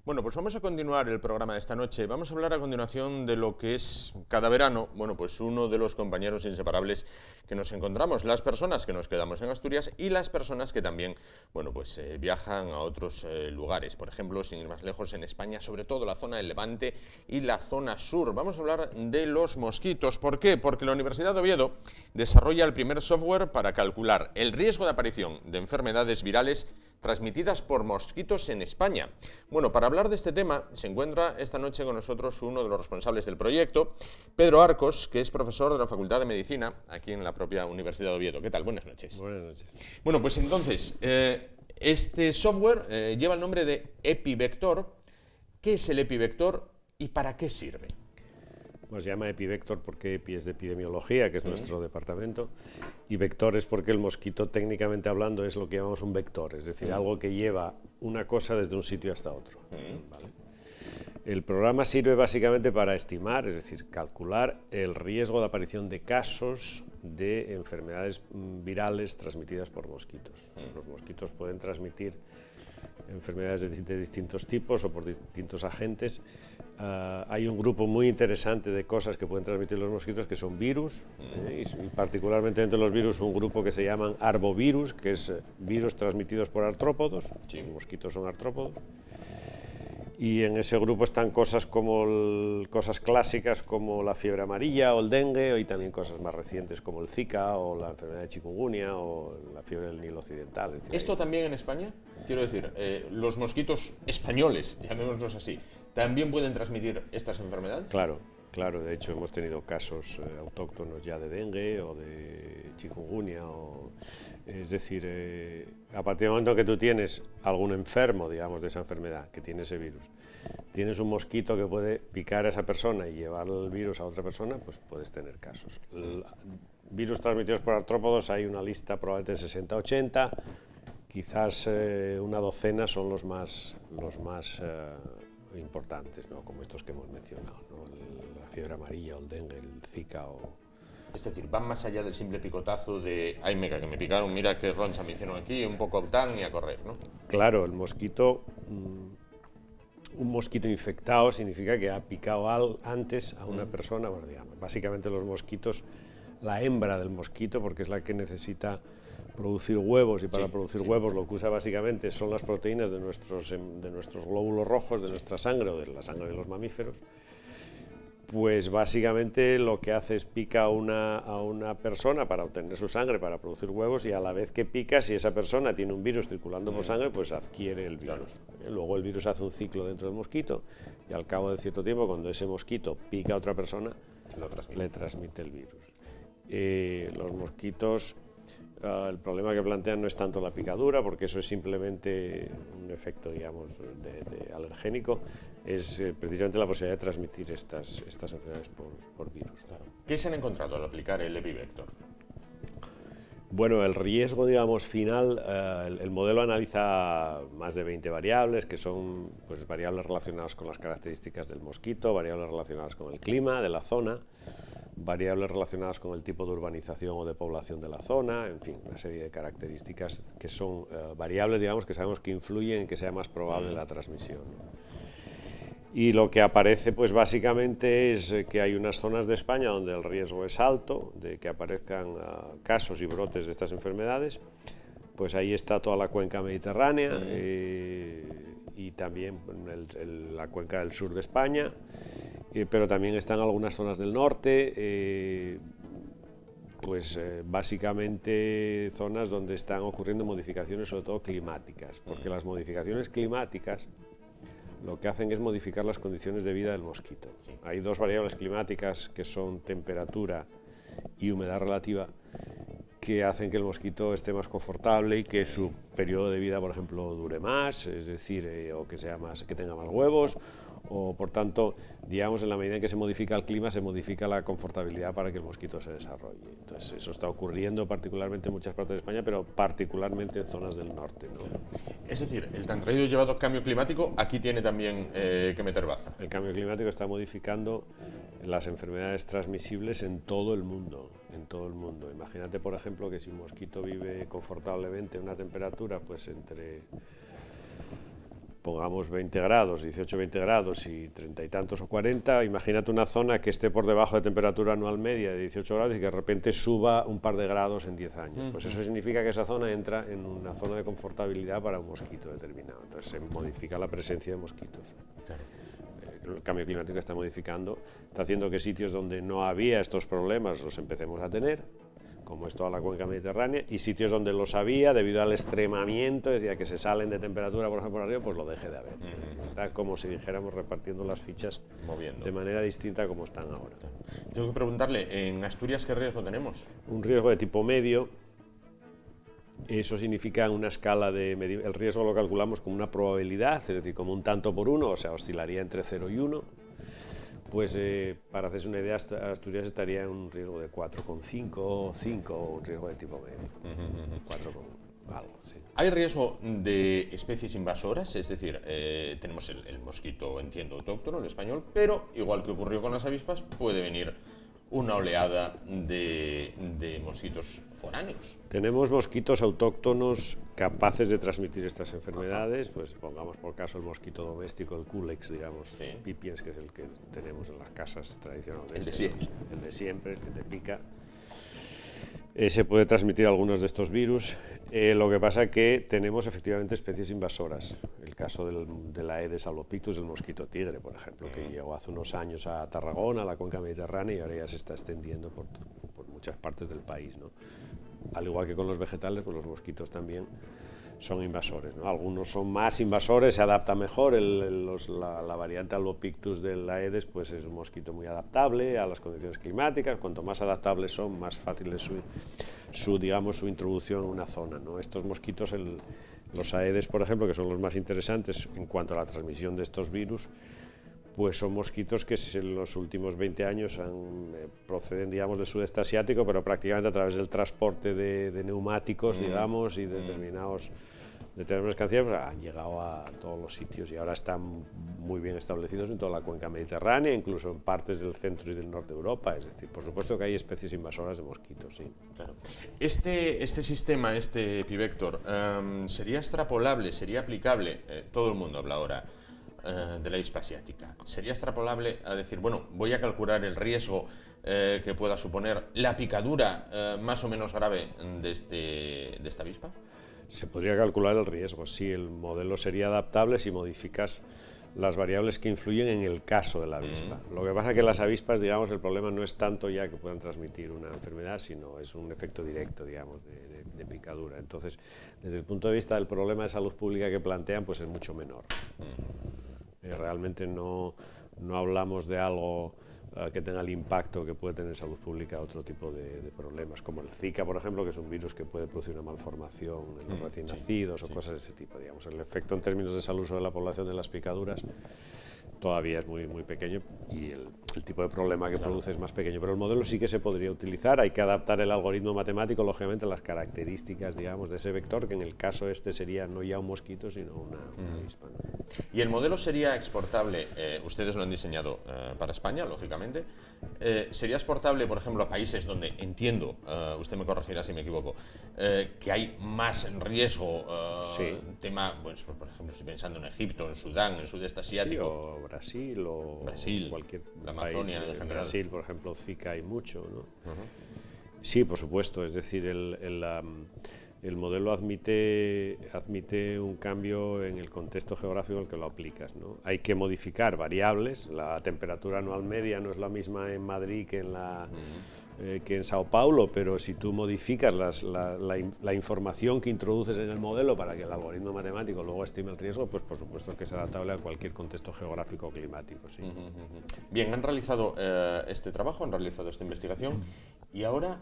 Bueno, pues vamos a continuar el programa de esta noche. Vamos a hablar a continuación de lo que es cada verano, bueno, pues uno de los compañeros inseparables que nos encontramos, las personas que nos quedamos en Asturias y las personas que también, bueno, pues viajan a otros lugares, por ejemplo, sin ir más lejos, en España, sobre todo la zona del Levante y la zona sur. Vamos a hablar de los mosquitos. ¿Por qué? Porque la Universidad de Oviedo desarrolla el primer software para calcular el riesgo de aparición de enfermedades virales transmitidas por mosquitos en España. Bueno, para hablar de este tema se encuentra esta noche con nosotros uno de los responsables del proyecto, Pedro Arcos, que es profesor de la Facultad de Medicina aquí en la propia Universidad de Oviedo. ¿Qué tal? Buenas noches. Buenas noches. Bueno, pues entonces, este software lleva el nombre de EpiVector. ¿Qué es el EpiVector y para qué sirve? Pues se llama EpiVector porque Epi es de epidemiología, que es nuestro departamento, y vector es porque el mosquito, técnicamente hablando, es lo que llamamos un vector, es decir, algo que lleva una cosa desde un sitio hasta otro. ¿Vale? El programa sirve básicamente para estimar, es decir, calcular el riesgo de aparición de casos de enfermedades virales transmitidas por mosquitos. Los mosquitos pueden transmitir enfermedades de distintos tipos o por distintos agentes. Hay un grupo muy interesante de cosas que pueden transmitir los mosquitos que son virus, y particularmente entre los virus un grupo que se llaman arbovirus, que es virus transmitidos por artrópodos. Los mosquitos son artrópodos. Y en ese grupo están cosas como cosas clásicas como la fiebre amarilla o el dengue, y también cosas más recientes como el Zika o la enfermedad de chikungunya o la fiebre del Nilo Occidental. Es decir, ¿Esto también en España? Quiero decir, los mosquitos españoles, llamémoslos así, ¿también pueden transmitir estas enfermedades? Claro, Claro, de hecho hemos tenido casos autóctonos ya de dengue o de chikungunya, es decir, a partir del momento que tú tienes algún enfermo, digamos, de esa enfermedad, que tiene ese virus, tienes un mosquito que puede picar a esa persona y llevar el virus a otra persona, pues puedes tener casos. Virus transmitidos por artrópodos hay una lista probablemente de 60, 80, quizás una docena son los más importantes, ¿no? Como estos que hemos mencionado, ¿no? La fiebre amarilla, o el dengue, el Zika Es decir, van más allá del simple picotazo de ¡ay, mega, que me picaron, mira qué roncha me hicieron aquí, un poco tan y a correr!, ¿no? Claro, el mosquito, un mosquito infectado significa que ha picado antes a una persona, bueno, digamos, básicamente los mosquitos, la hembra del mosquito, porque es la que necesita producir huevos, y para producir huevos lo que usa básicamente son las proteínas de nuestros glóbulos rojos, de nuestra sangre o de la sangre de los mamíferos. Pues básicamente lo que hace es pica a una persona para obtener su sangre, para producir huevos, y a la vez que pica, si esa persona tiene un virus circulando por sangre, pues adquiere el virus. Luego el virus hace un ciclo dentro del mosquito y al cabo de cierto tiempo, cuando ese mosquito pica a otra persona, le transmite el virus. Los mosquitos, el problema que plantean no es tanto la picadura, porque eso es simplemente un efecto, digamos, de alergénico, es precisamente la posibilidad de transmitir estas enfermedades por virus. Claro. ¿Qué se han encontrado al aplicar el EpiVector? Bueno, el riesgo, digamos, final, el modelo analiza más de 20 variables, que son pues, variables relacionadas con las características del mosquito, variables relacionadas con el clima de la zona, variables relacionadas con el tipo de urbanización o de población de la zona, en fin, una serie de características que son variables, digamos, que sabemos que influyen en que sea más probable la transmisión. Y lo que aparece, pues básicamente es que hay unas zonas de España donde el riesgo es alto de que aparezcan casos y brotes de estas enfermedades. Pues ahí está toda la cuenca mediterránea y también la cuenca del sur de España, pero también están algunas zonas del norte, básicamente zonas donde están ocurriendo modificaciones, sobre todo climáticas, porque las modificaciones climáticas lo que hacen es modificar las condiciones de vida del mosquito. Hay dos variables climáticas que son temperatura y humedad relativa, que hacen que el mosquito esté más confortable y que su periodo de vida, por ejemplo, dure más, es decir, o que tenga más huevos, o por tanto, digamos, en la medida en que se modifica el clima, se modifica la confortabilidad para que el mosquito se desarrolle. Entonces, eso está ocurriendo particularmente en muchas partes de España, pero particularmente en zonas del norte, ¿no? Es decir, el tan traído y llevado cambio climático aquí tiene también que meter baza. El cambio climático está modificando las enfermedades transmisibles en todo el mundo, Imagínate, por ejemplo, que si un mosquito vive confortablemente a una temperatura, pues entre, pongamos 20 grados, 18, 20 grados y 30 y tantos o 40, imagínate una zona que esté por debajo de temperatura anual media de 18 grados y que de repente suba un par de grados en 10 años. Pues eso significa que esa zona entra en una zona de confortabilidad para un mosquito determinado. Entonces se modifica la presencia de mosquitos. Claro. El cambio climático está modificando, está haciendo que sitios donde no había estos problemas los empecemos a tener, como es toda la cuenca mediterránea, y sitios donde los había, debido al extremamiento, es decir, que se salen de temperatura, por ejemplo, por arriba, pues lo deje de haber. Está como si dijéramos repartiendo las fichas de manera distinta a como están ahora. Tengo que preguntarle, ¿en Asturias qué riesgo tenemos? Un riesgo de tipo medio. Eso significa una escala el riesgo lo calculamos como una probabilidad, es decir, como un tanto por uno, o sea, oscilaría entre 0 y 1. Pues para hacerse una idea, Asturias estaría en un riesgo de 4,5 o 5, o un riesgo de tipo medio. 4 con algo, sí. ¿Hay riesgo de especies invasoras? Es decir, tenemos el mosquito, entiendo, autóctono, el español, pero igual que ocurrió con las avispas, puede venir una oleada de mosquitos foráneos. Tenemos mosquitos autóctonos capaces de transmitir estas enfermedades, pues pongamos por caso el mosquito doméstico, el Culex, digamos, pipiens, que es el que tenemos en las casas tradicionalmente. El de siempre. El de siempre, el que te pica. Se puede transmitir algunos de estos virus. Lo que pasa es que tenemos efectivamente especies invasoras. El caso de la Aedes albopictus, el mosquito tigre, por ejemplo, que llegó hace unos años a Tarragona, a la cuenca mediterránea, y ahora ya se está extendiendo por muchas partes del país, ¿no? Al igual que con los vegetales, pues los mosquitos también son invasores, ¿no? Algunos son más invasores, se adapta mejor, la variante albopictus del Aedes pues es un mosquito muy adaptable a las condiciones climáticas. Cuanto más adaptables son, más fácil es su introducción en una zona, ¿no? Estos mosquitos, los Aedes, por ejemplo, que son los más interesantes en cuanto a la transmisión de estos virus, pues son mosquitos que en los últimos 20 años proceden, digamos, del sudeste asiático, pero prácticamente a través del transporte de neumáticos, digamos, y de determinadas mercancías, pues, han llegado a todos los sitios y ahora están muy bien establecidos en toda la cuenca mediterránea, incluso en partes del centro y del norte de Europa. Es decir, por supuesto que hay especies invasoras de mosquitos, sí. Claro. Este sistema, este Epivector, ¿sería extrapolable, sería aplicable? Todo el mundo habla ahora de la avispa asiática. ¿Sería extrapolable a decir, bueno, voy a calcular el riesgo que pueda suponer la picadura más o menos grave de esta avispa? Se podría calcular el riesgo, sí, el modelo sería adaptable si modificas las variables que influyen en el caso de la avispa. Lo que pasa es que las avispas, digamos, el problema no es tanto ya que puedan transmitir una enfermedad, sino es un efecto directo, digamos, de picadura. Entonces, desde el punto de vista del problema de salud pública que plantean, pues es mucho menor. Realmente no hablamos de algo que tenga el impacto que puede tener en salud pública otro tipo de problemas, como el Zika, por ejemplo, que es un virus que puede producir una malformación en los recién nacidos o cosas de ese tipo. Digamos, el efecto en términos de salud sobre la población de las picaduras todavía es muy pequeño y el tipo de problema que produce es más pequeño, pero el modelo sí que se podría utilizar. Hay que adaptar el algoritmo matemático, lógicamente, a las características, digamos, de ese vector, que en el caso este sería no ya un mosquito, sino una avispa, ¿no? ¿Y el modelo sería exportable? Ustedes lo han diseñado para España, lógicamente. ¿Sería exportable, por ejemplo, a países donde entiendo, usted me corregirá si me equivoco, que hay más riesgo? Sí. Tema, pues, por ejemplo, estoy pensando en Egipto, en Sudán, en el sudeste asiático. Sí, o Brasil, o cualquier la Amazonia país. en general. Brasil, por ejemplo, Zika hay mucho, ¿no? Sí, por supuesto, es decir, el modelo admite un cambio en el contexto geográfico al que lo aplicas, ¿no? Hay que modificar variables. La temperatura anual media no es la misma en Madrid que en Sao Paulo, pero si tú modificas la información que introduces en el modelo para que el algoritmo matemático luego estime el riesgo, pues por supuesto que es adaptable a cualquier contexto geográfico o climático, sí. Bien, han realizado este trabajo, han realizado esta investigación, y ahora,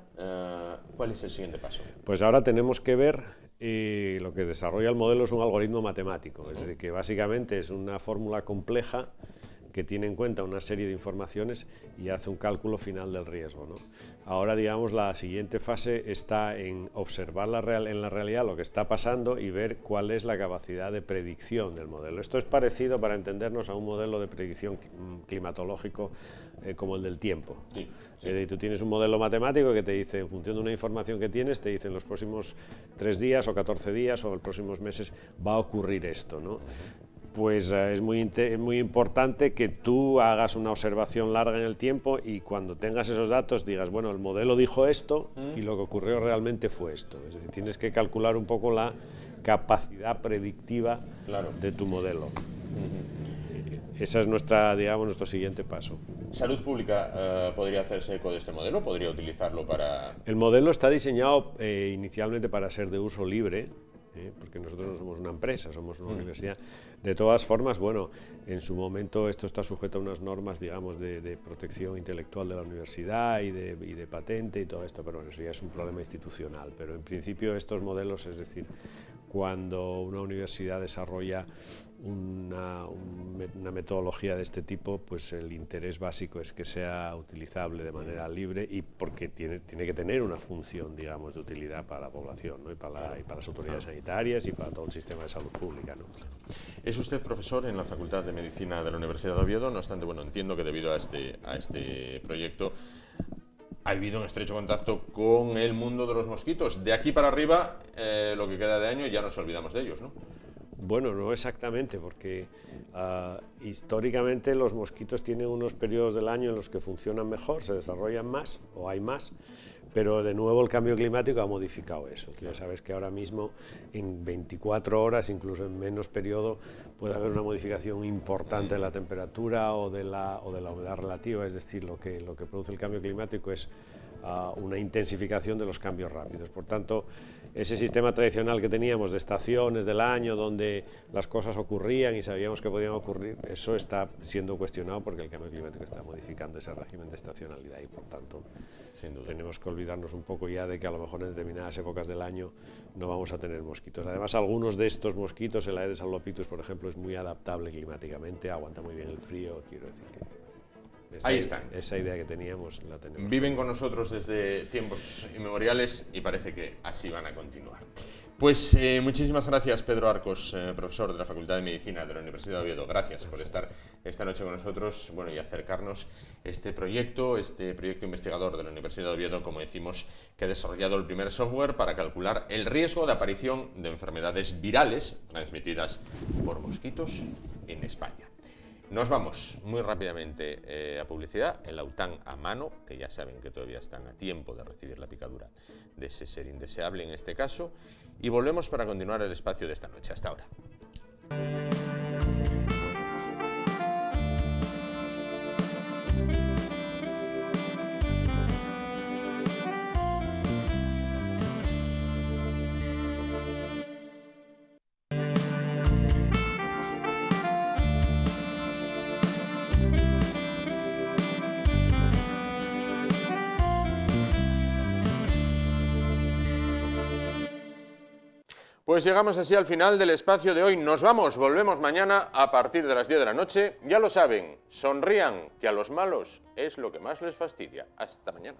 ¿cuál es el siguiente paso? Pues ahora tenemos que ver, lo que desarrolla el modelo es un algoritmo matemático, es decir, que básicamente es una fórmula compleja que tiene en cuenta una serie de informaciones y hace un cálculo final del riesgo, ¿no? Ahora, digamos, la siguiente fase está en observar en la realidad lo que está pasando y ver cuál es la capacidad de predicción del modelo. Esto es parecido, para entendernos, a un modelo de predicción climatológico como el del tiempo. Sí, sí. Tú tienes un modelo matemático que te dice, en función de una información que tienes, te dice en los próximos 3 días o 14 días o en los próximos meses va a ocurrir esto, ¿no? Pues es muy importante que tú hagas una observación larga en el tiempo y cuando tengas esos datos digas, bueno, el modelo dijo esto y lo que ocurrió realmente fue esto. Es decir, tienes que calcular un poco la capacidad predictiva de tu modelo. Esa es nuestro siguiente paso. ¿Salud Pública podría hacerse eco de este modelo? ¿Podría utilizarlo para...? El modelo está diseñado inicialmente para ser de uso libre, porque nosotros no somos una empresa, somos una universidad. De todas formas, bueno, en su momento esto está sujeto a unas normas, digamos, de protección intelectual de la universidad y de patente y todo esto, pero bueno, eso ya es un problema institucional. Pero en principio estos modelos, es decir, cuando una universidad desarrolla una metodología de este tipo, pues el interés básico es que sea utilizable de manera libre y porque tiene que tener una función, digamos, de utilidad para la población, ¿no? y para las autoridades sanitarias y para todo el sistema de salud pública, ¿no? Es usted profesor en la Facultad de Medicina de la Universidad de Oviedo, no obstante, bueno, entiendo que debido a este proyecto ha vivido en estrecho contacto con el mundo de los mosquitos. De aquí para arriba, lo que queda de año, ya nos olvidamos de ellos, ¿no? Bueno, no exactamente, porque históricamente los mosquitos tienen unos periodos del año en los que funcionan mejor, se desarrollan más o hay más, pero de nuevo el cambio climático ha modificado eso. Ya sabes que ahora mismo en 24 horas, incluso en menos periodo, puede haber una modificación importante de la temperatura o de la humedad relativa, es decir, lo que produce el cambio climático es una intensificación de los cambios rápidos. Por tanto, ese sistema tradicional que teníamos de estaciones del año, donde las cosas ocurrían y sabíamos que podían ocurrir, eso está siendo cuestionado porque el cambio climático está modificando ese régimen de estacionalidad y, por tanto, sin duda, tenemos que olvidarnos un poco ya de que a lo mejor en determinadas épocas del año no vamos a tener mosquitos. Además, algunos de estos mosquitos, el Aedes albopictus, por ejemplo, es muy adaptable climáticamente, aguanta muy bien el frío, quiero decir que... Ahí están. Esa idea que teníamos la tenemos. Viven con nosotros desde tiempos inmemoriales y parece que así van a continuar. Pues muchísimas gracias, Pedro Arcos, profesor de la Facultad de Medicina de la Universidad de Oviedo. Gracias por estar esta noche con nosotros, bueno, y acercarnos este proyecto investigador de la Universidad de Oviedo, como decimos, que ha desarrollado el primer software para calcular el riesgo de aparición de enfermedades virales transmitidas por mosquitos en España. Nos vamos muy rápidamente a publicidad, el Autan a mano, que ya saben que todavía están a tiempo de recibir la picadura de ese ser indeseable en este caso, y volvemos para continuar el espacio de esta noche. Hasta ahora. Pues llegamos así al final del espacio de hoy. Nos vamos, volvemos mañana a partir de las 10 de la noche. Ya lo saben, sonrían, que a los malos es lo que más les fastidia. Hasta mañana.